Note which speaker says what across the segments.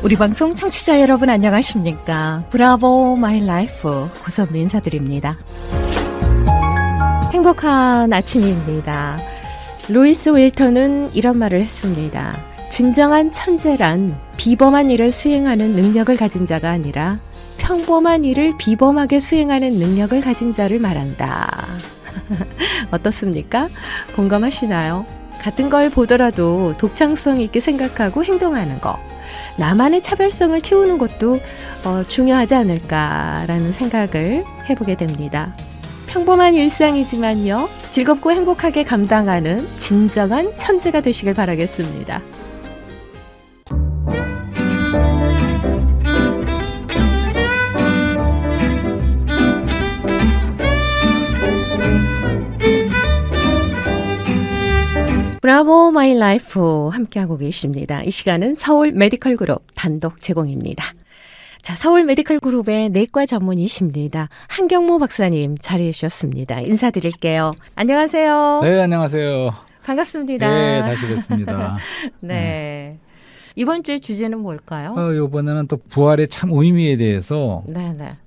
Speaker 1: 우리 방송 청취자 여러분 안녕하십니까? 브라보 마이 라이프 고선미 인사드립니다. 행복한 아침입니다. 루이스 윌턴은 이런 말을 했습니다. 진정한 천재란 비범한 일을 수행하는 능력을 가진 자가 아니라 평범한 일을 비범하게 수행하는 능력을 가진 자를 말한다. 어떻습니까? 공감하시나요? 같은 걸 보더라도 독창성 있게 생각하고 행동하는 거, 나만의 차별성을 키우는 것도 중요하지 않을까라는 생각을 해보게 됩니다. 평범한 일상이지만요, 즐겁고 행복하게 감당하는 진정한 천재가 되시길 바라겠습니다. 브라보 마이 라이프 함께하고 계십니다. 이 시간은 서울 메디컬 그룹 단독 제공입니다. 자, 서울 메디컬 그룹의 내과 전문의십니다. 한경모 박사님 자리해 주셨습니다. 인사드릴게요. 안녕하세요.
Speaker 2: 네, 안녕하세요.
Speaker 1: 반갑습니다.
Speaker 2: 네, 다시 뵙습니다.
Speaker 1: 네. 이번 주의 주제는 뭘까요?
Speaker 2: 이번에는 또 부활의 참 의미에 대해서
Speaker 1: 네네.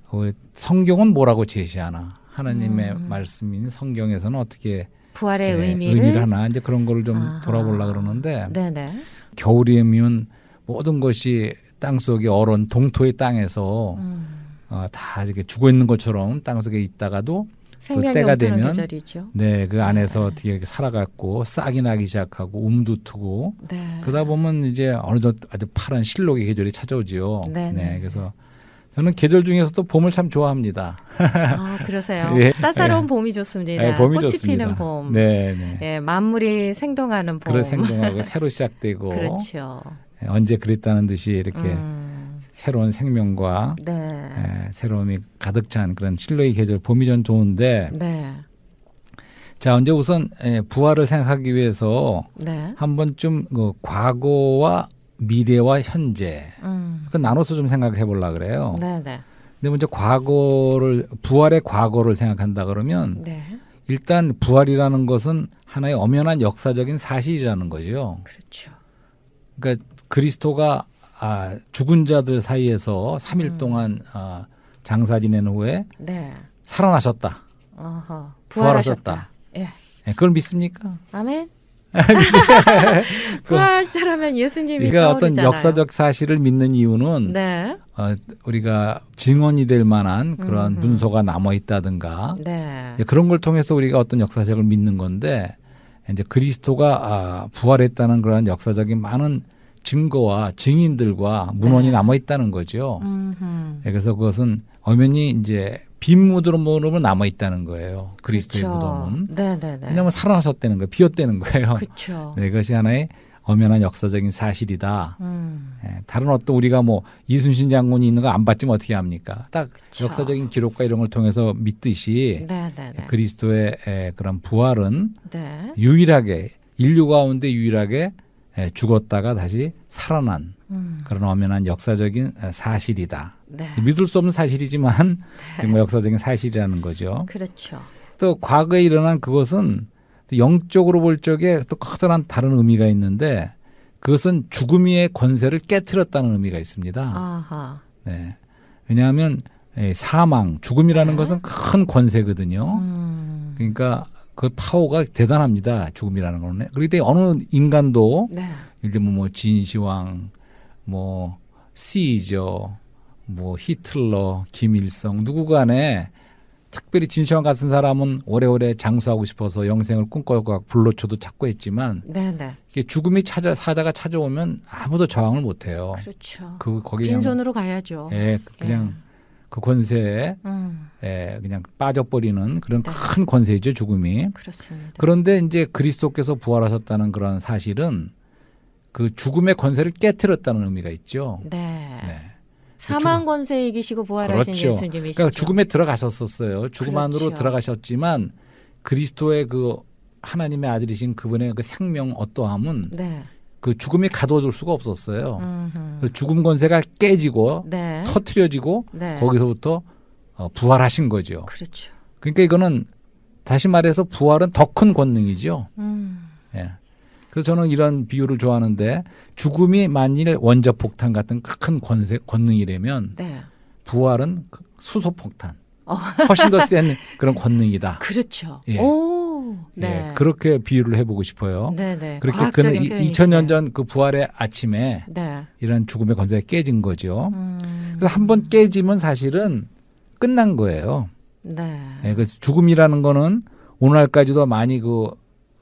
Speaker 2: 성경은 뭐라고 제시하나, 하나님의 말씀인 성경에서는 어떻게
Speaker 1: 부활의 의미를
Speaker 2: 하나, 이제 그런 걸 좀 돌아보려고 그러는데,
Speaker 1: 네네.
Speaker 2: 겨울이면 모든 것이 땅속에 얼은 동토의 땅에서 다 이렇게 죽어 있는 것처럼 땅속에 있다가도 또 때가 되면
Speaker 1: 계절이죠.
Speaker 2: 네, 그 안에서 어떻게 살아갔고 싹이 나기 시작하고 움도 트고 그러다 보면 이제 어느 정도 아주 파란 실록의 계절이 찾아오지요. 네, 그래서 저는 계절 중에서도 봄을 참 좋아합니다.
Speaker 1: 아, 그러세요?
Speaker 2: 예,
Speaker 1: 따사로운 봄이 좋습니다.
Speaker 2: 예, 봄이
Speaker 1: 꽃이
Speaker 2: 좋습니다.
Speaker 1: 피는 봄.
Speaker 2: 네, 네.
Speaker 1: 예, 만물이 생동하는 봄.
Speaker 2: 그래 생동하고 새로 시작되고.
Speaker 1: 그렇죠.
Speaker 2: 언제 그랬다는 듯이 이렇게 새로운 생명과
Speaker 1: 네.
Speaker 2: 새로움이 가득 찬 그런 실로의 계절 봄이 전 좋은데.
Speaker 1: 네.
Speaker 2: 자, 이제 우선 부활을 생각하기 위해서
Speaker 1: 네.
Speaker 2: 한번 좀 과거와 미래와 현재 그 나눠서 좀 생각해 보려고 그래요.
Speaker 1: 네네.
Speaker 2: 근데 먼저 부활의 과거를 생각한다 그러면
Speaker 1: 네.
Speaker 2: 일단 부활이라는 것은 하나의 엄연한 역사적인 사실이라는 거죠.
Speaker 1: 그렇죠.
Speaker 2: 그러니까 그리스도가 죽은 자들 사이에서 3일 동안 장사 지낸 후에
Speaker 1: 네.
Speaker 2: 살아나셨다.
Speaker 1: 어허.
Speaker 2: 부활하셨다.
Speaker 1: 예.
Speaker 2: 그걸 믿습니까?
Speaker 1: 아멘. 부활자라면 예수님이
Speaker 2: 그러니까 어떤
Speaker 1: 떠오르잖아요.
Speaker 2: 역사적 사실을 믿는 이유는
Speaker 1: 네.
Speaker 2: 우리가 증언이 될 만한 그런 문서가 남아 있다든가
Speaker 1: 네.
Speaker 2: 그런 걸 통해서 우리가 어떤 역사적을 믿는 건데, 이제 그리스도가 부활했다는 그런 역사적인 많은 증거와 증인들과 문헌이 남아 있다는 거죠. 그래서 그것은 엄연히 이제 빈 무덤으로 남아 있다는 거예요. 그리스도의
Speaker 1: 그렇죠.
Speaker 2: 무덤은.
Speaker 1: 네네네.
Speaker 2: 왜냐하면 살아나셨다는 거예요. 비었다는 거예요.
Speaker 1: 그렇죠.
Speaker 2: 네, 이것이 하나의 엄연한 역사적인 사실이다. 다른 어떤 우리가 뭐 이순신 장군이 있는 거 안 봤지만 어떻게 합니까? 딱
Speaker 1: 그쵸.
Speaker 2: 역사적인 기록과 이런 걸 통해서 믿듯이
Speaker 1: 네네네.
Speaker 2: 그리스도의 그런 부활은
Speaker 1: 네.
Speaker 2: 유일하게 인류 가운데 유일하게 죽었다가 다시 살아난 그런 엄연한 역사적인 사실이다.
Speaker 1: 네.
Speaker 2: 믿을 수 없는 사실이지만 정말 역사적인 사실이라는 거죠.
Speaker 1: 그렇죠.
Speaker 2: 또 과거에 일어난 그것은 또 영적으로 볼 적에 또 커다란 다른 의미가 있는데, 그것은 죽음의 권세를 깨트렸다는 의미가 있습니다.
Speaker 1: 아하.
Speaker 2: 네. 왜냐하면 사망, 죽음이라는 것은 큰 권세거든요. 그러니까 그 파워가 대단합니다. 죽음이라는 거는. 그런데 어느 인간도
Speaker 1: 네.
Speaker 2: 예를 들면 뭐 진시황, 뭐 시저, 뭐 히틀러, 김일성 누구 간에 특별히 진시황 같은 사람은 오래오래 장수하고 싶어서 영생을 꿈꿔서 불로초도 찾고 했지만,
Speaker 1: 네네.
Speaker 2: 이게 죽음이 사자가 찾아오면 아무도 저항을 못해요.
Speaker 1: 그렇죠.
Speaker 2: 거기
Speaker 1: 빈손으로 가야죠.
Speaker 2: 그냥 그 권세에 그냥 빠져버리는 그런 큰 권세죠, 죽음이.
Speaker 1: 그렇습니다.
Speaker 2: 그런데 이제 그리스도께서 부활하셨다는 그런 사실은 그 죽음의 권세를 깨트렸다는 의미가 있죠.
Speaker 1: 네.
Speaker 2: 네.
Speaker 1: 사망 권세 이기시고 부활하신
Speaker 2: 그렇죠.
Speaker 1: 예수님이시죠.
Speaker 2: 그러니까 죽음에 들어가셨었어요. 죽음 안으로
Speaker 1: 그렇죠.
Speaker 2: 들어가셨지만 그리스도의 그 하나님의 아들이신 그분의 그 생명 어떠함은
Speaker 1: 네.
Speaker 2: 그 죽음이 가둬둘 수가 없었어요. 그 죽음 권세가 깨지고
Speaker 1: 네.
Speaker 2: 터트려지고
Speaker 1: 네.
Speaker 2: 거기서부터 부활하신 거죠.
Speaker 1: 그렇죠.
Speaker 2: 그러니까 이거는 다시 말해서 부활은 더 큰 권능이죠. 예. 그래서 저는 이런 비유를 좋아하는데 죽음이 만일 원자폭탄 같은 큰 권능이라면
Speaker 1: 네.
Speaker 2: 부활은 수소폭탄. 훨씬 더 센 그런 권능이다.
Speaker 1: 그렇죠.
Speaker 2: 예.
Speaker 1: 오, 네.
Speaker 2: 예, 그렇게 비유를 해보고 싶어요.
Speaker 1: 네, 네.
Speaker 2: 그렇게
Speaker 1: 과학적인
Speaker 2: 그는
Speaker 1: 표현이시네.
Speaker 2: 2000년 전 그 부활의 아침에
Speaker 1: 네.
Speaker 2: 이런 죽음의 권세가 깨진 거죠. 그래서 한번 깨지면 사실은 끝난 거예요.
Speaker 1: 네.
Speaker 2: 예, 그래서 죽음이라는 거는 오늘날까지도 많이 그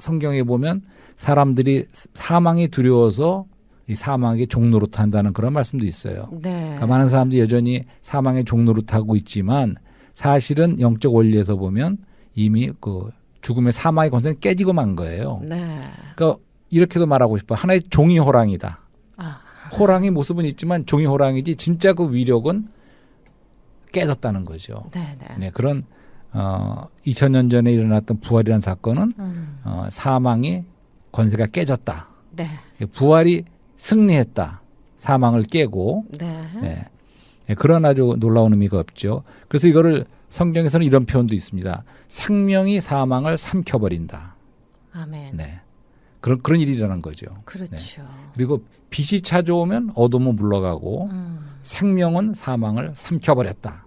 Speaker 2: 성경에 보면 사람들이 사망이 두려워서 이 사망의 종노릇 한다는 그런 말씀도 있어요.
Speaker 1: 네.
Speaker 2: 그러니까 많은 사람들이 여전히 사망의 종노릇 하고 있지만 사실은 영적 원리에서 보면 이미 그 죽음의 사망의 권세는 깨지고 만 거예요.
Speaker 1: 네.
Speaker 2: 그러니까 이렇게도 말하고 싶어요. 하나의 종이 호랑이다.
Speaker 1: 아,
Speaker 2: 호랑이 모습은 있지만 종이 호랑이지 진짜 그 위력은 깨졌다는 거죠.
Speaker 1: 네, 네.
Speaker 2: 네, 그런 2000년 전에 일어났던 부활이라는 사건은 사망의 권세가 깨졌다.
Speaker 1: 네.
Speaker 2: 부활이 승리했다. 사망을 깨고
Speaker 1: 네.
Speaker 2: 네. 네, 그런 아주 놀라운 의미가 없죠. 그래서 이거를 성경에서는 이런 표현도 있습니다. 생명이 사망을 삼켜버린다.
Speaker 1: 아멘.
Speaker 2: 네. 그런 일이라는 거죠.
Speaker 1: 그렇죠.
Speaker 2: 네. 그리고 빛이 찾아오면 어둠은 물러가고 생명은 사망을 삼켜버렸다.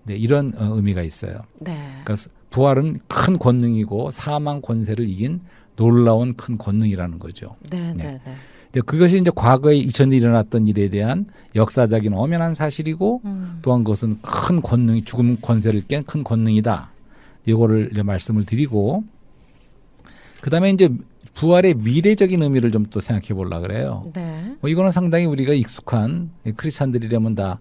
Speaker 2: 네, 이런 의미가 있어요.
Speaker 1: 네.
Speaker 2: 그러니까 부활은 큰 권능이고 사망 권세를 이긴 놀라운 큰 권능이라는 거죠.
Speaker 1: 네,
Speaker 2: 네.
Speaker 1: 네, 네.
Speaker 2: 근데 그것이 이제 과거에 2000년에 일어났던 일에 대한 역사적인 엄연한 사실이고 또한 그것은 큰 권능이 죽음 권세를 깬 큰 권능이다. 이거를 이제 말씀을 드리고 그다음에 이제 부활의 미래적인 의미를 좀 또 생각해 보려고 그래요.
Speaker 1: 네.
Speaker 2: 이거는 상당히 우리가 익숙한 크리스찬들이라면 다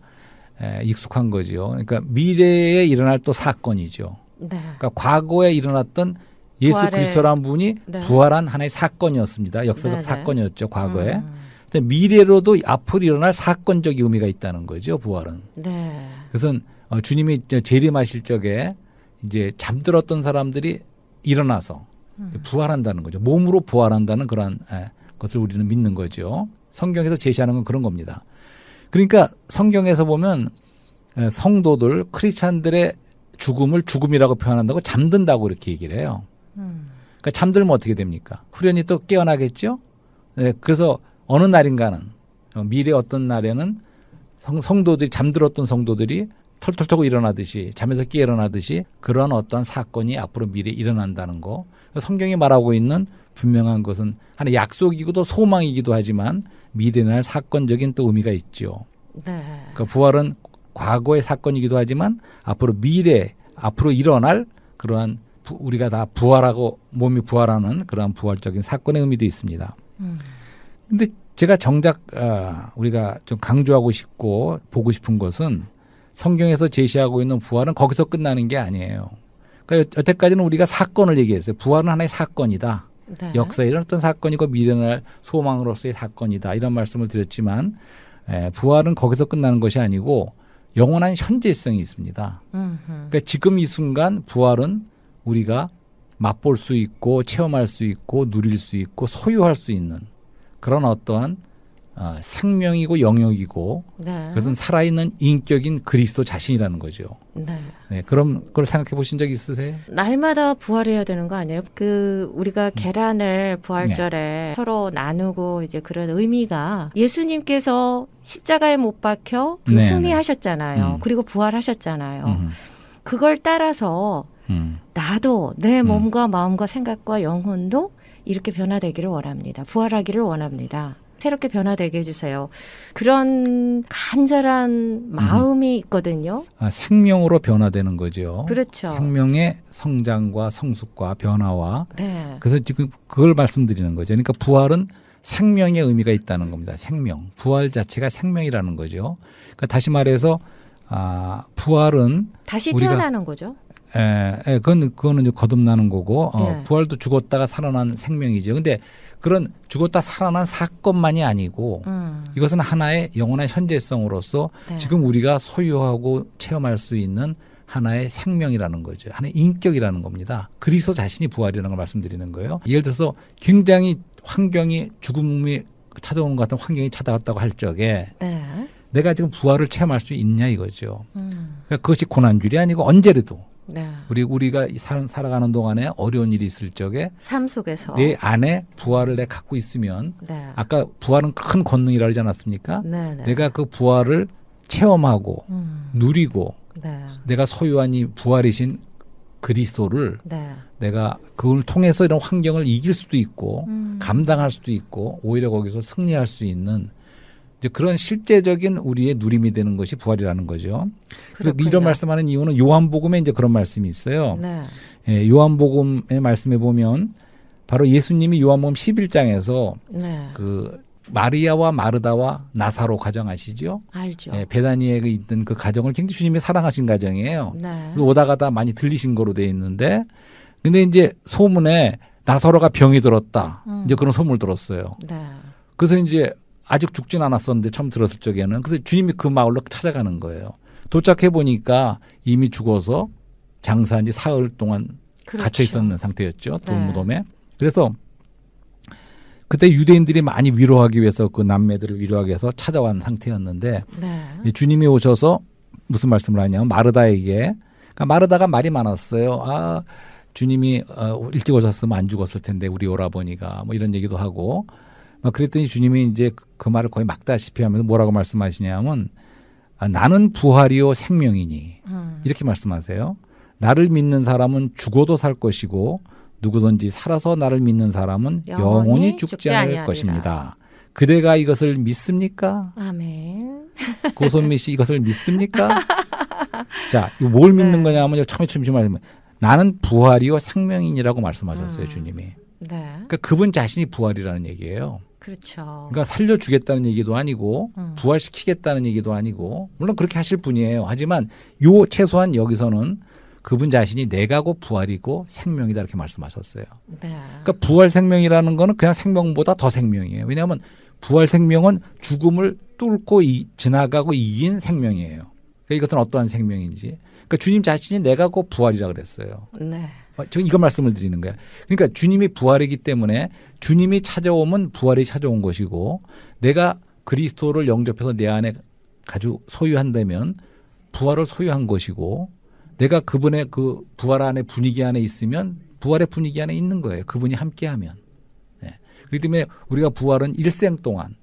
Speaker 2: 익숙한 거죠. 그러니까 미래에 일어날 또 사건이죠.
Speaker 1: 네.
Speaker 2: 그러니까 과거에 일어났던 예수
Speaker 1: 부활의-
Speaker 2: 그리스도라는 분이
Speaker 1: 네.
Speaker 2: 부활한 하나의 사건이었습니다. 역사적
Speaker 1: 네네.
Speaker 2: 사건이었죠. 과거에. 근데 미래로도 앞으로 일어날 사건적 의미가 있다는 거죠. 부활은.
Speaker 1: 네.
Speaker 2: 그것은 주님이 재림하실 적에 이제 잠들었던 사람들이 일어나서 부활한다는 거죠. 몸으로 부활한다는 그런 것을 우리는 믿는 거죠. 성경에서 제시하는 건 그런 겁니다. 그러니까 성경에서 보면 성도들 크리스찬들의 죽음을 죽음이라고 표현한다고 잠든다고 이렇게 얘기를 해요. 그러니까 잠들면 어떻게 됩니까? 후련히 또 깨어나겠죠. 네, 그래서 어느 날인가는 미래 어떤 날에는 성도들이 잠들었던 성도들이 털털털 일어나듯이 잠에서 깨 일어나듯이 그런 어떤 사건이 앞으로 미래에 일어난다는 거. 성경이 말하고 있는 분명한 것은 하나의 약속이기도 소망이기도 하지만 미래에 날 사건적인 또 의미가 있죠.
Speaker 1: 네.
Speaker 2: 그러니까 부활은 과거의 사건이기도 하지만 앞으로 미래 앞으로 일어날 그러한 우리가 다 부활하고 몸이 부활하는 그러한 부활적인 사건의 의미도 있습니다. 근데 제가 정작 우리가 좀 강조하고 싶고 보고 싶은 것은 성경에서 제시하고 있는 부활은 거기서 끝나는 게 아니에요. 그러니까 여태까지는 우리가 사건을 얘기했어요. 부활은 하나의 사건이다.
Speaker 1: 네.
Speaker 2: 역사에 일어났던 사건이고 미래날 소망으로서의 사건이다. 이런 말씀을 드렸지만 부활은 거기서 끝나는 것이 아니고 영원한 현재성이 있습니다. 그러니까 지금 이 순간 부활은 우리가 맛볼 수 있고 체험할 수 있고 누릴 수 있고 소유할 수 있는 그런 어떠한 생명이고 영역이고
Speaker 1: 네.
Speaker 2: 그것은 살아있는 인격인 그리스도 자신이라는 거죠.
Speaker 1: 네.
Speaker 2: 네, 그럼 그걸 생각해 보신 적 있으세요?
Speaker 1: 날마다 부활해야 되는 거 아니에요? 우리가 계란을 부활절에 서로 나누고 이제 그런 의미가 예수님께서 십자가에 못 박혀
Speaker 2: 네,
Speaker 1: 승리하셨잖아요. 그리고 부활하셨잖아요. 그걸 따라서 나도 내 몸과 마음과 생각과 영혼도 이렇게 변화되기를 원합니다. 부활하기를 원합니다. 새롭게 변화되게 해주세요. 그런 간절한 마음이 있거든요.
Speaker 2: 생명으로 변화되는 거죠.
Speaker 1: 그렇죠.
Speaker 2: 생명의 성장과 성숙과 변화와
Speaker 1: 네.
Speaker 2: 그래서 지금 그걸 말씀드리는 거죠. 그러니까 부활은 생명의 의미가 있다는 겁니다. 생명. 부활 자체가 생명이라는 거죠. 그러니까 다시 말해서 부활은
Speaker 1: 다시
Speaker 2: 우리가-
Speaker 1: 태어나는 거죠.
Speaker 2: 그거는 이제 거듭나는 거고
Speaker 1: 예.
Speaker 2: 부활도 죽었다가 살아난 생명이죠. 근데 그런 죽었다 살아난 사건만이 아니고 이것은 하나의 영원한 현재성으로서
Speaker 1: 네.
Speaker 2: 지금 우리가 소유하고 체험할 수 있는 하나의 생명이라는 거죠. 하나의 인격이라는 겁니다. 그리스도 자신이 부활이라는 걸 말씀드리는 거예요. 예를 들어서 굉장히 환경이 죽음이 찾아오는 것 같은 환경이 찾아왔다고 할 적에
Speaker 1: 네.
Speaker 2: 내가 지금 부활을 체험할 수 있냐 이거죠. 그러니까 그것이 고난줄이 아니고 언제라도
Speaker 1: 네.
Speaker 2: 우리가 살아가는 동안에 어려운 일이 있을 적에
Speaker 1: 삶 속에서
Speaker 2: 내 안에 부활을 내가 갖고 있으면
Speaker 1: 네.
Speaker 2: 아까 부활은 큰 권능이라 그러지 않았습니까?
Speaker 1: 네, 네.
Speaker 2: 내가 그 부활을 체험하고 누리고
Speaker 1: 네.
Speaker 2: 내가 소유한 이 부활이신 그리스도를
Speaker 1: 네.
Speaker 2: 내가 그걸 통해서 이런 환경을 이길 수도 있고 감당할 수도 있고 오히려 거기서 승리할 수 있는 이제 그런 실제적인 우리의 누림이 되는 것이 부활이라는 거죠. 그래서
Speaker 1: 그렇군요.
Speaker 2: 이런 말씀하는 이유는 요한복음에 이제 그런 말씀이 있어요.
Speaker 1: 네.
Speaker 2: 예, 요한복음의 말씀에 보면 바로 예수님이 요한복음 11장에서
Speaker 1: 네.
Speaker 2: 그 마리아와 마르다와 나사로 가정 아시죠?
Speaker 1: 알죠.
Speaker 2: 예, 베다니에 있던 그 가정을 굉장히 주님이 사랑하신 가정이에요.
Speaker 1: 네.
Speaker 2: 그래서 오다 가다 많이 들리신 거로 돼 있는데 근데 이제 소문에 나사로가 병이 들었다. 이제 그런 소문을 들었어요.
Speaker 1: 네.
Speaker 2: 그래서 이제 아직 죽진 않았었는데 처음 들었을 적에는 그래서 주님이 그 마을로 찾아가는 거예요. 도착해 보니까 이미 죽어서 장사한 지 사흘 동안
Speaker 1: 그렇죠.
Speaker 2: 갇혀 있었는 상태였죠.
Speaker 1: 네.
Speaker 2: 돌무덤에. 그래서 그때 유대인들이 많이 위로하기 위해서 그 남매들을 위로하기 위해서 찾아온 상태였는데
Speaker 1: 네.
Speaker 2: 주님이 오셔서 무슨 말씀을 하냐면 마르다에게 그러니까 마르다가 말이 많았어요. 아 주님이 일찍 오셨으면 안 죽었을 텐데 우리 오라버니가 뭐 이런 얘기도 하고 막 그랬더니 주님이 이제 그 말을 거의 막다시피 하면서 뭐라고 말씀하시냐면 나는 부활이요 생명이니 이렇게 말씀하세요. 나를 믿는 사람은 죽어도 살 것이고 누구든지 살아서 나를 믿는 사람은 영원히 죽지 않을
Speaker 1: 아니하리라.
Speaker 2: 것입니다. 그대가 이것을 믿습니까?
Speaker 1: 아멘.
Speaker 2: 고선미 씨 이것을 믿습니까? 자, 이거 뭘 믿는
Speaker 1: 네.
Speaker 2: 거냐면요. 처음에 말씀하시면 나는 부활이요 생명이니라고 말씀하셨어요. 주님이.
Speaker 1: 네.
Speaker 2: 그러니까 그분 자신이 부활이라는 얘기예요.
Speaker 1: 그렇죠.
Speaker 2: 그러니까 살려주겠다는 얘기도 아니고 부활시키겠다는 얘기도 아니고 물론 그렇게 하실 분이에요. 하지만 요 최소한 여기서는 그분 자신이 내가고 부활이고 생명이다 이렇게 말씀하셨어요.
Speaker 1: 네.
Speaker 2: 그러니까 부활 생명이라는 거는 그냥 생명보다 더 생명이에요. 왜냐하면 부활 생명은 죽음을 뚫고 지나가고 이긴 생명이에요. 그러니까 이것은 어떠한 생명인지. 그러니까 주님 자신이 내가고 부활이라 그랬어요.
Speaker 1: 네.
Speaker 2: 제가 이거 말씀을 드리는 거예요. 그러니까 주님이 부활이기 때문에 주님이 찾아오면 부활이 찾아온 것이고 내가 그리스도를 영접해서 내 안에 가지고 소유한다면 부활을 소유한 것이고 내가 그분의 그 부활 안에 분위기 안에 있으면 부활의 분위기 안에 있는 거예요. 그분이 함께하면. 네. 그렇기 때문에 우리가 부활은 일생 동안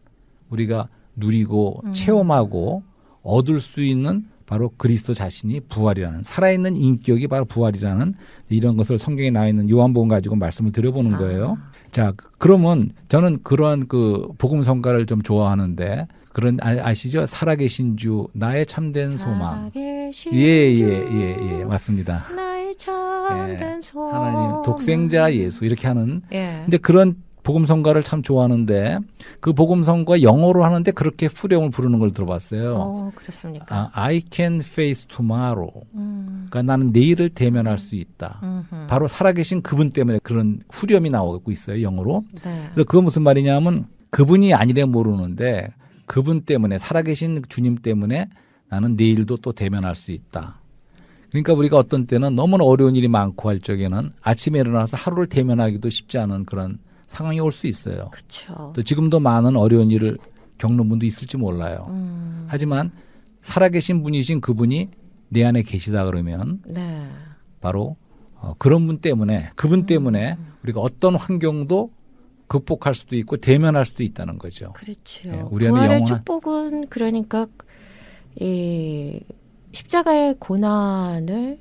Speaker 2: 우리가 누리고 체험하고 얻을 수 있는 바로 그리스도 자신이 부활이라는 살아있는 인격이 바로 부활이라는 이런 것을 성경에 나와 있는 요한복음 가지고 말씀을 드려보는 거예요. 자, 그러면 저는 그러한 그 복음 성가를 좀 좋아하는데 그런 아시죠? 살아계신 주 나의 참된 소망.
Speaker 1: 살아계신
Speaker 2: 예, 맞습니다.
Speaker 1: 나의 참된
Speaker 2: 예,
Speaker 1: 소망.
Speaker 2: 하나님 독생자 예수 이렇게 하는.
Speaker 1: 예.
Speaker 2: 근데 그런 복음 성가를 참 좋아하는데 그 복음 성가 영어로 하는데 그렇게 후렴을 부르는 걸 들어봤어요.
Speaker 1: 그렇습니까?
Speaker 2: I can face tomorrow. 그러니까 나는 내일을 대면할 수 있다. 바로 살아계신 그분 때문에 그런 후렴이 나오고 있어요. 영어로.
Speaker 1: 네.
Speaker 2: 그래서 그건 무슨 말이냐면 그분이 아니래 모르는데 그분 때문에 살아계신 주님 때문에 나는 내일도 또 대면할 수 있다. 그러니까 우리가 어떤 때는 너무나 어려운 일이 많고 할 적에는 아침에 일어나서 하루를 대면하기도 쉽지 않은 그런 상황이 올 수 있어요.
Speaker 1: 그렇죠.
Speaker 2: 또 지금도 많은 어려운 일을 겪는 분도 있을지 몰라요. 하지만 살아계신 분이신 그분이 내 안에 계시다 그러면
Speaker 1: 네.
Speaker 2: 바로 그런 분 때문에 그분 때문에 우리가 어떤 환경도 극복할 수도 있고 대면할 수도 있다는 거죠.
Speaker 1: 그렇죠.
Speaker 2: 예, 우리 안에
Speaker 1: 부활의
Speaker 2: 영원한-
Speaker 1: 축복은 그러니까 이 십자가의 고난을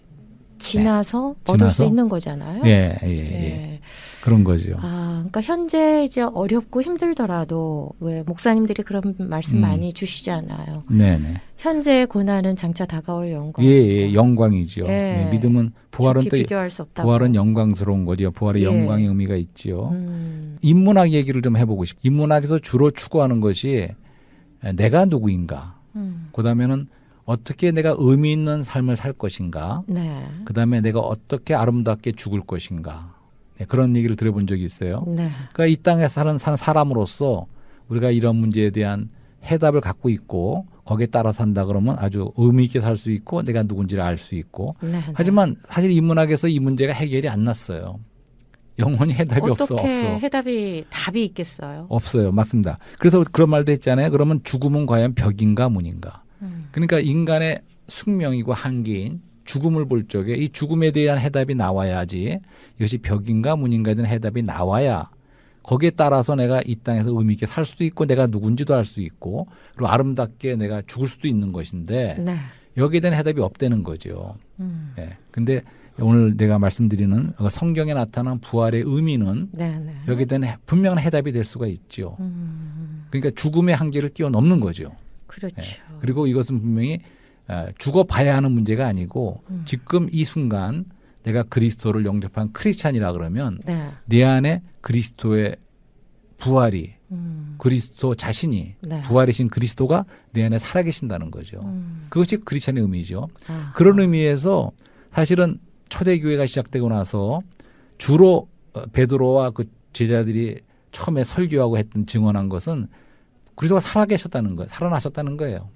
Speaker 1: 지나서 얻을 수
Speaker 2: 지나서?
Speaker 1: 있는 거잖아요.
Speaker 2: 예. 그런 거죠.
Speaker 1: 그러니까 현재 이제 어렵고 힘들더라도 왜 목사님들이 그런 말씀 많이 주시잖아요.
Speaker 2: 네네.
Speaker 1: 현재의 고난은 장차 다가올 영광.
Speaker 2: 예, 영광이죠.
Speaker 1: 예.
Speaker 2: 예, 믿음은 부활은 또
Speaker 1: 비교할 수 없다고.
Speaker 2: 부활은 영광스러운 거죠. 부활의
Speaker 1: 예.
Speaker 2: 영광의 의미가 있죠.
Speaker 1: 음.
Speaker 2: 인문학 얘기를 좀 해보고 싶어요. 인문학에서 주로 추구하는 것이 내가 누구인가. 그다음에는 어떻게 내가 의미 있는 삶을 살 것인가.
Speaker 1: 네.
Speaker 2: 그다음에 내가 어떻게 아름답게 죽을 것인가. 네, 그런 얘기를 들어본 적이 있어요.
Speaker 1: 네.
Speaker 2: 그러니까 이 땅에 사는 사람으로서 우리가 이런 문제에 대한 해답을 갖고 있고 거기에 따라 산다 그러면 아주 의미 있게 살 수 있고 내가 누군지를 알 수 있고.
Speaker 1: 네.
Speaker 2: 하지만 사실 인문학에서 이 문제가 해결이 안 났어요. 영원히 해답이
Speaker 1: 어떻게
Speaker 2: 없어.
Speaker 1: 해답이 답이 있겠어요?
Speaker 2: 없어요. 맞습니다. 그래서 그런 말도 했잖아요. 그러면 죽음은 과연 벽인가 문인가. 그러니까 인간의 숙명이고 한계인 죽음을 볼 적에 이 죽음에 대한 해답이 나와야지 이것이 벽인가 문인가에 대한 해답이 나와야 거기에 따라서 내가 이 땅에서 의미 있게 살 수도 있고 내가 누군지도 알 수 있고 그리고 아름답게 내가 죽을 수도 있는 것인데
Speaker 1: 네.
Speaker 2: 여기에 대한 해답이 없다는 거죠. 예. 근데 오늘 내가 말씀드리는 성경에 나타난 부활의 의미는
Speaker 1: 네, 네.
Speaker 2: 여기에 대한 분명한 해답이 될 수가 있죠. 그러니까 죽음의 한계를 뛰어넘는 거죠.
Speaker 1: 그렇죠.
Speaker 2: 예. 그리고 이것은 분명히 죽어봐야 하는 문제가 아니고 지금 이 순간 내가 그리스도를 영접한 크리스찬이라 그러면
Speaker 1: 네.
Speaker 2: 내 안에 그리스도의 부활이 그리스도 자신이
Speaker 1: 네.
Speaker 2: 부활이신 그리스도가 내 안에 살아계신다는 거죠. 그것이 크리스찬의 의미죠.
Speaker 1: 아하.
Speaker 2: 그런 의미에서 사실은 초대교회가 시작되고 나서 주로 베드로와 그 제자들이 처음에 설교하고 했던 증언한 것은 그리스도가 살아계셨다는 거예요. 살아나셨다는 거예요.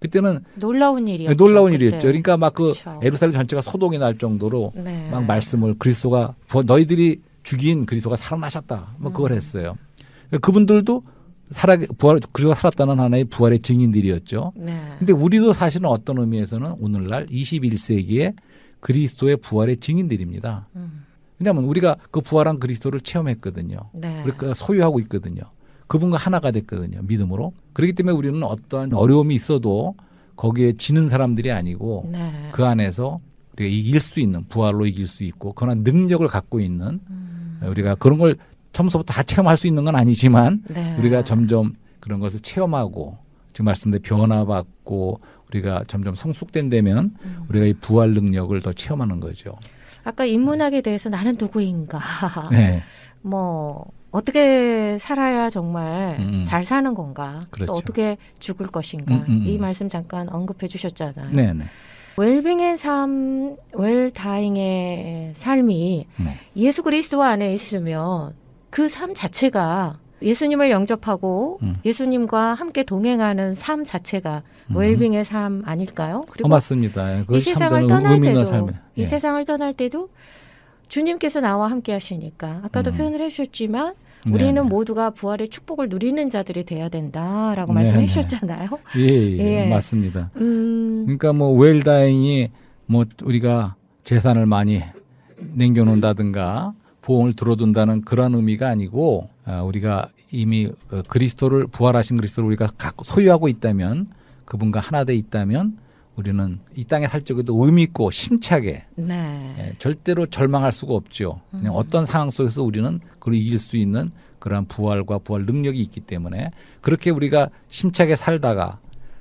Speaker 2: 그때는
Speaker 1: 놀라운 일이었죠.
Speaker 2: 놀라운
Speaker 1: 그때.
Speaker 2: 일이었죠. 그러니까 막 그
Speaker 1: 그렇죠.
Speaker 2: 예루살렘 전체가 소동이 날 정도로
Speaker 1: 네.
Speaker 2: 막 말씀을 그리스도가 너희들이 죽인 그리스도가 살아나셨다. 뭐 그걸 했어요. 그분들도 그리스도가 살았다는 하나의 부활의 증인들이었죠.
Speaker 1: 네.
Speaker 2: 근데 우리도 사실은 어떤 의미에서는 오늘날 21세기에 그리스도의 부활의 증인들입니다. 왜냐하면 우리가 그 부활한 그리스도를 체험했거든요.
Speaker 1: 네.
Speaker 2: 우리가 소유하고 있거든요. 그분과 하나가 됐거든요. 믿음으로. 그렇기 때문에 우리는 어떠한 어려움이 있어도 거기에 지는 사람들이 아니고
Speaker 1: 네.
Speaker 2: 그 안에서 우리가 이길 수 있는 부활로 이길 수 있고 그런 능력을 갖고 있는 우리가 그런 걸 처음부터 다 체험할 수 있는 건 아니지만
Speaker 1: 네.
Speaker 2: 우리가 점점 그런 것을 체험하고 지금 말씀대로 변화받고 우리가 점점 성숙된다면 우리가 이 부활 능력을 더 체험하는 거죠.
Speaker 1: 아까 인문학에 대해서 나는 누구인가
Speaker 2: 네.
Speaker 1: 뭐 어떻게 살아야 정말 잘 사는 건가
Speaker 2: 그렇죠.
Speaker 1: 또 어떻게 죽을 것인가 이 말씀 잠깐 언급해 주셨잖아요.
Speaker 2: 네네.
Speaker 1: 웰빙의 삶, 웰다잉의 삶이
Speaker 2: 네.
Speaker 1: 예수 그리스도 안에 있으면 그 삶 자체가 예수님을 영접하고 예수님과 함께 동행하는 삶 자체가 웰빙의 삶 아닐까요? 그리고
Speaker 2: 맞습니다.
Speaker 1: 이
Speaker 2: 그것이
Speaker 1: 세상을
Speaker 2: 참된
Speaker 1: 떠날
Speaker 2: 의미 있는
Speaker 1: 때도
Speaker 2: 삶이에요.
Speaker 1: 이
Speaker 2: 예.
Speaker 1: 세상을 떠날 때도 주님께서 나와 함께 하시니까 아까도 표현을 해주셨지만
Speaker 2: 네네.
Speaker 1: 우리는 모두가 부활의 축복을 누리는 자들이 돼야 된다라고
Speaker 2: 네네.
Speaker 1: 말씀해 주셨잖아요.
Speaker 2: 예, 예,
Speaker 1: 예.
Speaker 2: 맞습니다. 그러니까 뭐 웰다잉이 뭐 우리가 재산을 많이 남겨놓는다든가 보험을 들어둔다는 그런 의미가 아니고 우리가 이미 그리스도를 부활하신 그리스도를 우리가 갖고 소유하고 있다면 그분과 하나 돼 있다면 우리는 이 땅에 살 적에도 의미 있고 심차게
Speaker 1: 네.
Speaker 2: 예, 절대로 절망할 수가 없죠. 그냥 어떤 상황 속에서 우리는 그걸 이길 수 있는 그러한 부활과 부활 능력이 있기 때문에 그렇게 우리가 심차게 살다가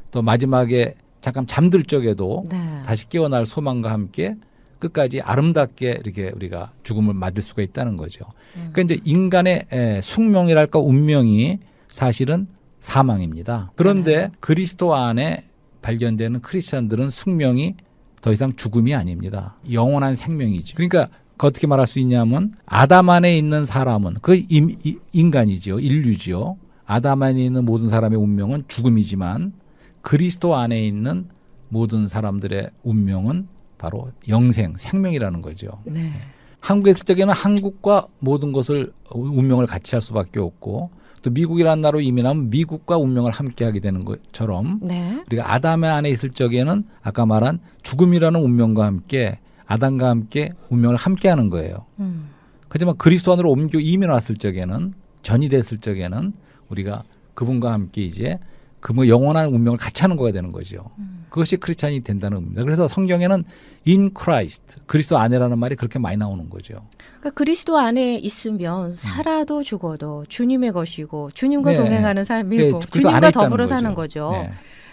Speaker 2: 또 마지막에 잠깐 잠들 적에도
Speaker 1: 네.
Speaker 2: 다시 깨어날 소망과 함께 끝까지 아름답게 이렇게 우리가 죽음을 맞을 수가 있다는 거죠. 그러니까 이제 인간의 숙명이랄까 운명이 사실은 사망입니다. 그런데 그리스도 안에 발견되는 크리스찬들은 숙명이 더 이상 죽음이 아닙니다. 영원한 생명이죠. 그러니까 어떻게 말할 수 있냐면 아담 안에 있는 사람은 그 인간이지요. 인류지요. 아담 안에 있는 모든 사람의 운명은 죽음이지만 그리스도 안에 있는 모든 사람들의 운명은 바로 영생, 생명이라는 거죠.
Speaker 1: 네.
Speaker 2: 한국에 있을 적에는 한국과 모든 것을 운명을 같이 할 수밖에 없고 또 미국이라는 나라로 이민하면 미국과 운명을 함께 하게 되는 것처럼
Speaker 1: 네.
Speaker 2: 우리가 아담의 안에 있을 적에는 아까 말한 죽음이라는 운명과 함께 아담과 함께 운명을 함께 하는 거예요. 하지만 그리스도 안으로 옮겨 이민 왔을 적에는 전이 됐을 적에는 우리가 그분과 함께 이제 그분의 영원한 운명을 같이 하는 거가 되는 거죠. 그것이 크리스찬이 된다는 의미입니다. 그래서 성경에는 in Christ, 그리스도 안에라는 말이 그렇게 많이 나오는 거죠.
Speaker 1: 그러니까 그리스도 안에 있으면 살아도 죽어도 주님의 것이고 주님과
Speaker 2: 네.
Speaker 1: 동행하는
Speaker 2: 네,
Speaker 1: 삶이고
Speaker 2: 그리스도
Speaker 1: 주님과
Speaker 2: 안에
Speaker 1: 더불어
Speaker 2: 있다는
Speaker 1: 사는
Speaker 2: 거죠.
Speaker 1: 거죠.
Speaker 2: 네.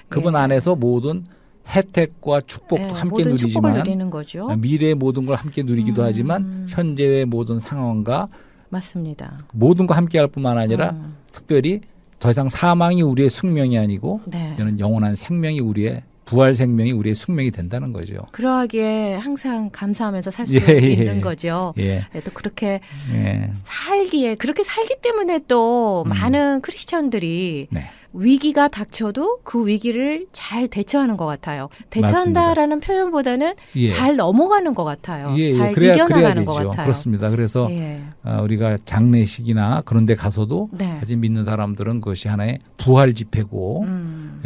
Speaker 2: 그분
Speaker 1: 예.
Speaker 2: 안에서 모든 혜택과 축복도
Speaker 1: 네,
Speaker 2: 함께
Speaker 1: 모든 축복을
Speaker 2: 누리지만
Speaker 1: 누리는 거죠.
Speaker 2: 미래의 모든 걸 함께 누리기도 하지만 현재의 모든 상황과
Speaker 1: 맞습니다.
Speaker 2: 모든 거 함께 할 뿐만 아니라 특별히 더 이상 사망이 우리의 숙명이 아니고
Speaker 1: 네.
Speaker 2: 이는 영원한 생명이 우리의 부활 생명이 우리의 숙명이 된다는 거죠.
Speaker 1: 그러하기에 항상 감사하면서 살 수
Speaker 2: 예,
Speaker 1: 있는
Speaker 2: 예.
Speaker 1: 거죠.
Speaker 2: 예.
Speaker 1: 네, 또 그렇게
Speaker 2: 예.
Speaker 1: 살기에 그렇게 살기 때문에 또 많은 크리스천들이
Speaker 2: 네.
Speaker 1: 위기가 닥쳐도 그 위기를 잘 대처하는 것 같아요. 대처한다라는 표현보다는
Speaker 2: 예.
Speaker 1: 잘 넘어가는 것 같아요.
Speaker 2: 예, 예.
Speaker 1: 잘
Speaker 2: 그래야
Speaker 1: 이겨나가는 것
Speaker 2: 되죠.
Speaker 1: 같아요.
Speaker 2: 그렇습니다. 그래서
Speaker 1: 예.
Speaker 2: 우리가 장례식이나 그런 데 가서도
Speaker 1: 네.
Speaker 2: 아직 믿는 사람들은 그것이 하나의 부활 집회고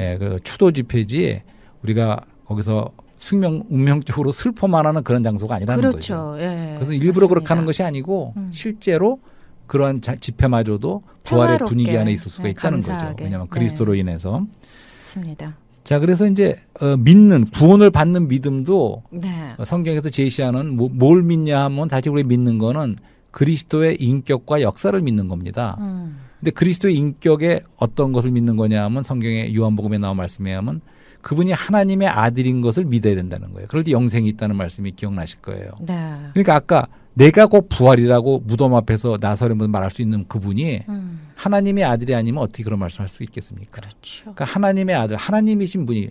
Speaker 2: 예, 그 추도 집회지 우리가 거기서 운명적으로 슬퍼만 하는 그런 장소가 아니라는
Speaker 1: 그렇죠.
Speaker 2: 거죠.
Speaker 1: 예.
Speaker 2: 그래서 일부러
Speaker 1: 맞습니다.
Speaker 2: 그렇게 하는 것이 아니고 실제로 그러한 집회마저도 부활의
Speaker 1: 평화롭게,
Speaker 2: 분위기 안에 있을 수가
Speaker 1: 네,
Speaker 2: 있다는 거죠.
Speaker 1: 감사하게.
Speaker 2: 왜냐하면
Speaker 1: 네.
Speaker 2: 그리스도로 인해서.
Speaker 1: 맞습니다.
Speaker 2: 자, 그래서 이제 믿는 구원을 받는 믿음도
Speaker 1: 네.
Speaker 2: 성경에서 제시하는 뭘 믿냐 하면 다시 우리 믿는 거는 그리스도의 인격과 역사를 믿는 겁니다. 근데 그리스도의 인격에 어떤 것을 믿는 거냐 하면 성경의 요한복음에 나온 말씀에 하면 그분이 하나님의 아들인 것을 믿어야 된다는 거예요. 그럴 때 영생이 있다는 말씀이 기억나실 거예요.
Speaker 1: 네.
Speaker 2: 그러니까 아까 내가 곧 부활이라고 무덤 앞에서 나서려면 말할 수 있는 그분이 하나님의 아들이 아니면 어떻게 그런 말씀할 수 있겠습니까?
Speaker 1: 그렇죠.
Speaker 2: 그러니까 하나님의 아들, 하나님이신 분이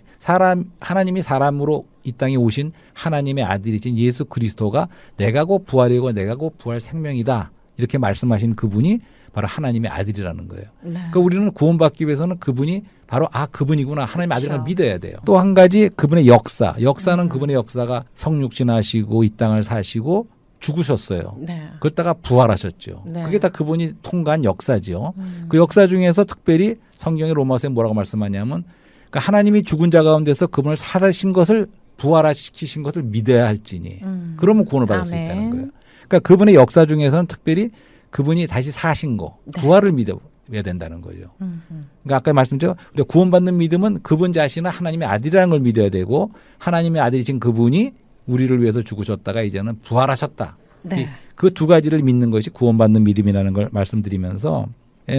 Speaker 2: 하나님이 사람으로 이 땅에 오신 하나님의 아들이신 예수 그리스도가 내가 곧 부활이고 내가 곧 부활 생명이다. 이렇게 말씀하신 그분이 바로 하나님의 아들이라는 거예요.
Speaker 1: 네.
Speaker 2: 그러니까 우리는 구원받기 위해서는 그분이 바로 그분이구나. 하나님의
Speaker 1: 그렇죠.
Speaker 2: 아들을 믿어야 돼요. 또 한 가지 그분의 역사는 그분의 역사가 성육신하시고 이 땅을 사시고 죽으셨어요.
Speaker 1: 네.
Speaker 2: 그러다가 부활하셨죠.
Speaker 1: 네.
Speaker 2: 그게 다 그분이 통과한 역사죠. 그 역사 중에서 특별히 성경의 로마서에 뭐라고 말씀하냐면 그러니까 하나님이 죽은 자 가운데서 그분을 살아신 것을 부활시키신 것을 믿어야 할지니 그러면 구원을 받을 수
Speaker 1: 아멘.
Speaker 2: 있다는 거예요. 그러니까 그분의 역사 중에서는 특별히 그분이 다시 사신 거,
Speaker 1: 네.
Speaker 2: 부활을 믿어야 된다는 거죠. 그러니까 아까 말씀드렸죠. 우리가 구원받는 믿음은 그분 자신은 하나님의 아들이라는 걸 믿어야 되고 하나님의 아들이신 그분이 우리를 위해서 죽으셨다가 이제는 부활하셨다.
Speaker 1: 네.
Speaker 2: 그 두 가지를 믿는 것이 구원받는 믿음이라는 걸 말씀드리면서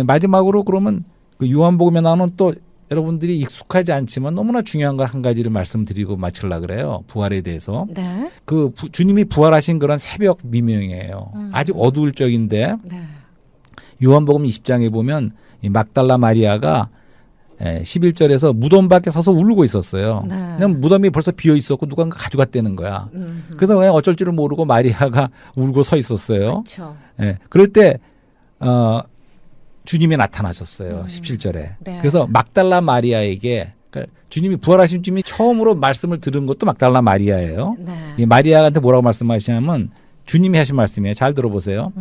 Speaker 2: 마지막으로 그러면 그 요한복음에 나오는 또 여러분들이 익숙하지 않지만 너무나 중요한 걸 한 가지를 말씀드리고 마치려고 그래요. 부활에 대해서.
Speaker 1: 네.
Speaker 2: 주님이 부활하신 그런 새벽 미명이에요. 아직 어두울 적인데
Speaker 1: 네.
Speaker 2: 요한복음 20장에 보면 이 막달라 마리아가 11절에서 무덤 밖에 서서 울고 있었어요.
Speaker 1: 네.
Speaker 2: 그냥 무덤이 벌써 비어 있었고 누군가 가져갔다는 거야. 그래서 그냥 어쩔 줄을 모르고 마리아가 울고 서 있었어요.
Speaker 1: 그렇죠.
Speaker 2: 그럴 때 주님이 나타나셨어요. 17절에.
Speaker 1: 네.
Speaker 2: 그래서 막달라 마리아에게 그러니까 주님이 부활하신 주님이 처음으로 말씀을 들은 것도 막달라 마리아예요.
Speaker 1: 네.
Speaker 2: 이 마리아한테 뭐라고 말씀하시냐면 주님이 하신 말씀이에요. 잘 들어보세요.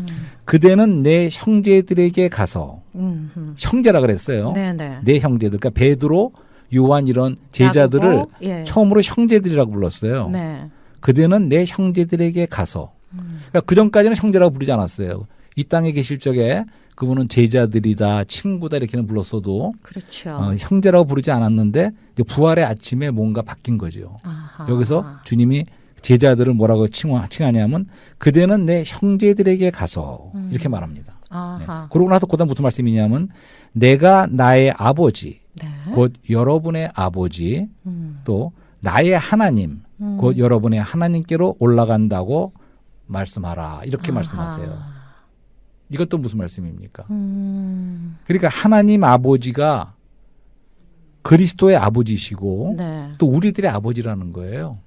Speaker 2: 그대는 내 형제들에게 가서 형제라 그랬어요.
Speaker 1: 네, 네.
Speaker 2: 내 형제들. 그러니까 베드로, 요한 이런 제자들을
Speaker 1: 야고보, 예.
Speaker 2: 처음으로 형제들이라고 불렀어요.
Speaker 1: 네.
Speaker 2: 그대는 내 형제들에게 가서. 그러니까 그 전까지는 형제라고 부르지 않았어요. 이 땅에 계실 적에 그분은 제자들이다, 친구다 이렇게는 불렀어도
Speaker 1: 그렇죠.
Speaker 2: 형제라고 부르지 않았는데 이제 부활의 아침에 뭔가 바뀐 거죠.
Speaker 1: 아하.
Speaker 2: 여기서 주님이 제자들을 뭐라고 칭하냐면 그대는 내 형제들에게 가서 이렇게 말합니다.
Speaker 1: 아하.
Speaker 2: 네. 그러고 나서 그다음 무슨 말씀이냐면 내가 나의 아버지
Speaker 1: 네.
Speaker 2: 곧 여러분의 아버지 또 나의 하나님 곧 여러분의 하나님께로 올라간다고 말씀하라 이렇게 말씀하세요. 이것도 무슨 말씀입니까? 그러니까 하나님 아버지가 그리스도의 아버지시고
Speaker 1: 네.
Speaker 2: 또 우리들의 아버지라는 거예요.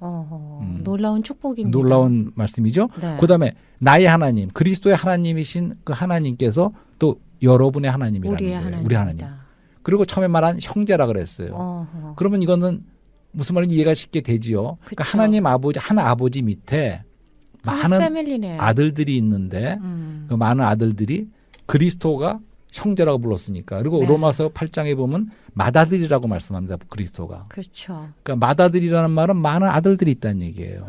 Speaker 1: 놀라운 축복입니다.
Speaker 2: 놀라운 말씀이죠.
Speaker 1: 네.
Speaker 2: 그다음에 나의 하나님, 그리스도의 하나님이신 그 하나님께서 또 여러분의 하나님이라는
Speaker 1: 우리의
Speaker 2: 거예요.
Speaker 1: 하나님.
Speaker 2: 우리 하나님. 그리고 처음에 말한 형제라 그랬어요. 그러면 이거는 무슨 말인지 이해가 쉽게 되지요. 그러니까
Speaker 1: 그쵸.
Speaker 2: 하나님 아버지, 한 아버지 밑에 많은
Speaker 1: 패밀리네요.
Speaker 2: 아들들이 있는데 그 많은 아들들이 그리스도가 형제라고 불렀으니까. 그리고
Speaker 1: 네.
Speaker 2: 로마서 8장에 보면 맏아들이라고 말씀합니다. 그리스도가.
Speaker 1: 그렇죠.
Speaker 2: 그러니까 맏아들이라는 말은 많은 아들들이 있다는 얘기예요.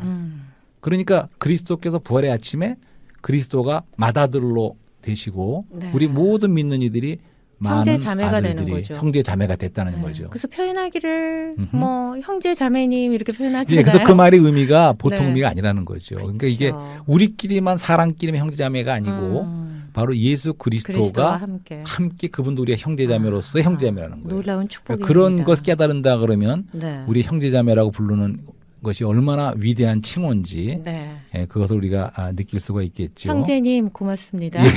Speaker 2: 그러니까 그리스도께서 부활의 아침에 그리스도가 맏아들로 되시고
Speaker 1: 네.
Speaker 2: 우리 모든 믿는 이들이 많은
Speaker 1: 형제 자매가
Speaker 2: 아들들이
Speaker 1: 되는 거죠.
Speaker 2: 형제 자매가 됐다는
Speaker 1: 네.
Speaker 2: 거죠.
Speaker 1: 그래서 표현하기를
Speaker 2: 음흠.
Speaker 1: 뭐 형제 자매님 이렇게 표현하잖아요.
Speaker 2: 예, 그래서 그 말의 의미가 보통
Speaker 1: 네.
Speaker 2: 의미가 아니라는 거죠. 그러니까
Speaker 1: 그렇죠.
Speaker 2: 이게 우리끼리만 사람끼리만 형제 자매가 아니고 바로 예수
Speaker 1: 그리스도와
Speaker 2: 그리스도가
Speaker 1: 함께
Speaker 2: 그분도 우리의 형제 자매로서의 형제 자매라는 거예요.
Speaker 1: 놀라운 축복입니다.
Speaker 2: 그러니까 그런 것 깨달은다 그러면
Speaker 1: 네.
Speaker 2: 우리 형제 자매라고 부르는 것이 얼마나 위대한 칭호인지
Speaker 1: 네.
Speaker 2: 예, 그것을 우리가 느낄 수가 있겠죠.
Speaker 1: 형제님 고맙습니다.
Speaker 2: 예, 예.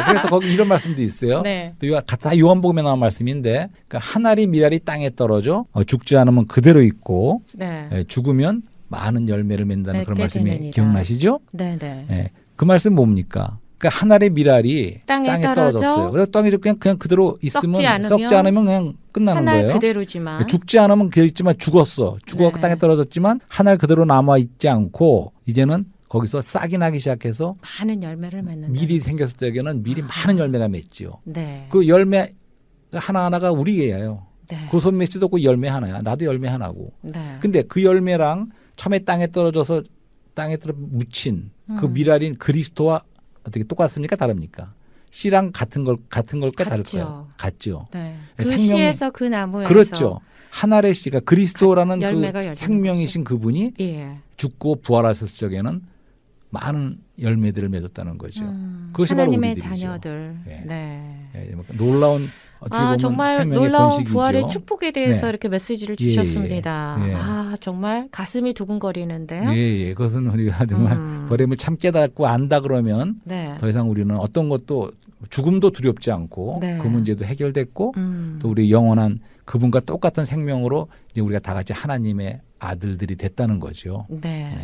Speaker 2: 그래서 거기 이런 말씀도 있어요.
Speaker 1: 네.
Speaker 2: 또 다 요한복음에 나온 말씀인데 그러니까 한 알이 미랄이 땅에 떨어져 죽지 않으면 그대로 있고
Speaker 1: 네.
Speaker 2: 예, 죽으면 많은 열매를 맺는다는 그런
Speaker 1: 맺게
Speaker 2: 말씀이
Speaker 1: 되느니라.
Speaker 2: 기억나시죠?
Speaker 1: 네, 네.
Speaker 2: 예. 그 말씀 뭡니까? 그러니까 한 알의 미랄이
Speaker 1: 땅에
Speaker 2: 떨어졌어요. 그래서 땅에 그냥 그대로 있으면 썩지 않으면 그냥 끝나는
Speaker 1: 하나
Speaker 2: 거예요.
Speaker 1: 그대로지만
Speaker 2: 죽지 않으면 그대로 있지만 죽었어. 죽어
Speaker 1: 네.
Speaker 2: 땅에 떨어졌지만 한 알 그대로 남아 있지 않고 이제는 거기서 싹이 나기 시작해서
Speaker 1: 많은 열매를 맺는다.
Speaker 2: 밀이 생겼을 때에는 밀이 많은 열매가 맺지요.
Speaker 1: 네.
Speaker 2: 그 열매 하나하나가 우리예요.
Speaker 1: 네.
Speaker 2: 고선매 씨도 그 열매 하나야. 나도 열매 하나고.
Speaker 1: 네.
Speaker 2: 근데 그 열매랑 처음에 땅에 떨어져서 땅에 묻힌 그 미랄인 그리스도와 어떻게 똑같습니까? 다릅니까? 씨랑 같은 걸까 다를까요? 같죠.
Speaker 1: 네. 그 씨에서 그 나무에서
Speaker 2: 그렇죠. 한 알의 씨가 그리스도라는
Speaker 1: 열매가
Speaker 2: 그 생명이신
Speaker 1: 거죠.
Speaker 2: 그분이
Speaker 1: 예.
Speaker 2: 죽고 부활하셨을 적에는 많은 열매들을 맺었다는 거죠. 그것이 바로
Speaker 1: 하나님의
Speaker 2: 우리들이죠.
Speaker 1: 자녀들.
Speaker 2: 예.
Speaker 1: 네.
Speaker 2: 예, 놀라운 어떻게 보면
Speaker 1: 정말
Speaker 2: 생명의
Speaker 1: 놀라운
Speaker 2: 번식이죠.
Speaker 1: 부활의 축복에 대해서
Speaker 2: 네.
Speaker 1: 이렇게 메시지를
Speaker 2: 예,
Speaker 1: 주셨습니다.
Speaker 2: 예.
Speaker 1: 정말 가슴이 두근거리는데요.
Speaker 2: 예, 그것은 우리가 정말 버림을 참 깨닫고 안다 그러면
Speaker 1: 네.
Speaker 2: 더 이상 우리는 어떤 것도 죽음도 두렵지 않고
Speaker 1: 네.
Speaker 2: 그 문제도 해결됐고 또 우리 영원한 그분과 똑같은 생명으로 이제 우리가 다 같이 하나님의 아들들이 됐다는 거죠.
Speaker 1: 네.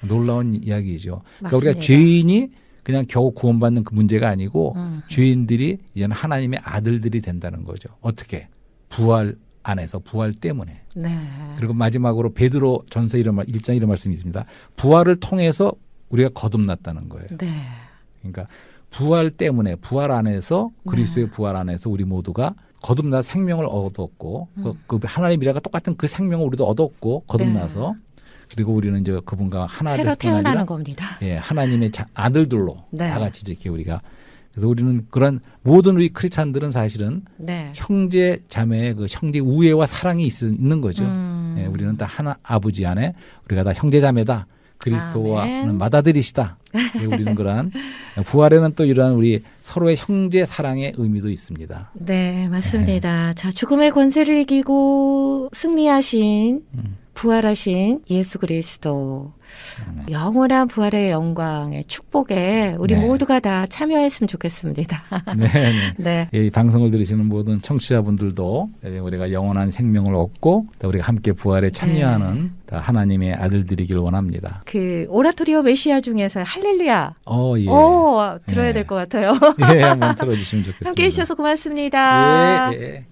Speaker 2: 놀라운 이야기죠. 그러니까
Speaker 1: 맞습니다.
Speaker 2: 우리가 죄인이 그냥 겨우 구원받는 그 문제가 아니고 죄인들이 이제는 하나님의 아들들이 된다는 거죠. 어떻게? 부활 안에서 부활 때문에.
Speaker 1: 네.
Speaker 2: 그리고 마지막으로 베드로 전서 1장 이런 말씀이 있습니다. 부활을 통해서 우리가 거듭났다는 거예요.
Speaker 1: 네.
Speaker 2: 그러니까 부활 때문에 부활 안에서 그리스도의 부활 안에서 우리 모두가 거듭나 생명을 얻었고 그 하나님의 미래가 똑같은 그 생명을 우리도 얻었고 거듭나서 그리고 우리는 이제 그분과 하나
Speaker 1: 새로
Speaker 2: 될 뿐 아니라
Speaker 1: 태어나는 겁니다.
Speaker 2: 예, 하나님의 아들들로
Speaker 1: 네.
Speaker 2: 다 같이 이렇게 우리가 그래서 우리는 그런 모든 우리 크리스찬들은 사실은
Speaker 1: 네.
Speaker 2: 형제 자매의 그 형제 우애와 사랑이 있는 거죠. 예, 우리는 다 하나 아버지 안에 우리가 다 형제 자매다. 그리스도와는
Speaker 1: 아멘.
Speaker 2: 맏아들이시다. 예, 우리는 그러한 부활에는 또 이러한 우리 서로의 형제 사랑의 의미도 있습니다.
Speaker 1: 네, 맞습니다. 자, 죽음의 권세를 이기고 승리하신 부활하신 예수 그리스도 영원한 부활의 영광의 축복에 우리
Speaker 2: 네.
Speaker 1: 모두가 다 참여했으면 좋겠습니다.
Speaker 2: 네, 네.
Speaker 1: 네.
Speaker 2: 이 방송을 들으시는 모든 청취자분들도 우리가 영원한 생명을 얻고 또 우리가 함께 부활에 참여하는 다 하나님의 아들들이길 원합니다.
Speaker 1: 그 오라토리오 메시아 중에서 할렐루야.
Speaker 2: 예.
Speaker 1: 들어야
Speaker 2: 예.
Speaker 1: 될 것 같아요.
Speaker 2: 예, 한번 들어주시면 좋겠습니다.
Speaker 1: 함께 해주셔서 고맙습니다.
Speaker 2: 예, 예.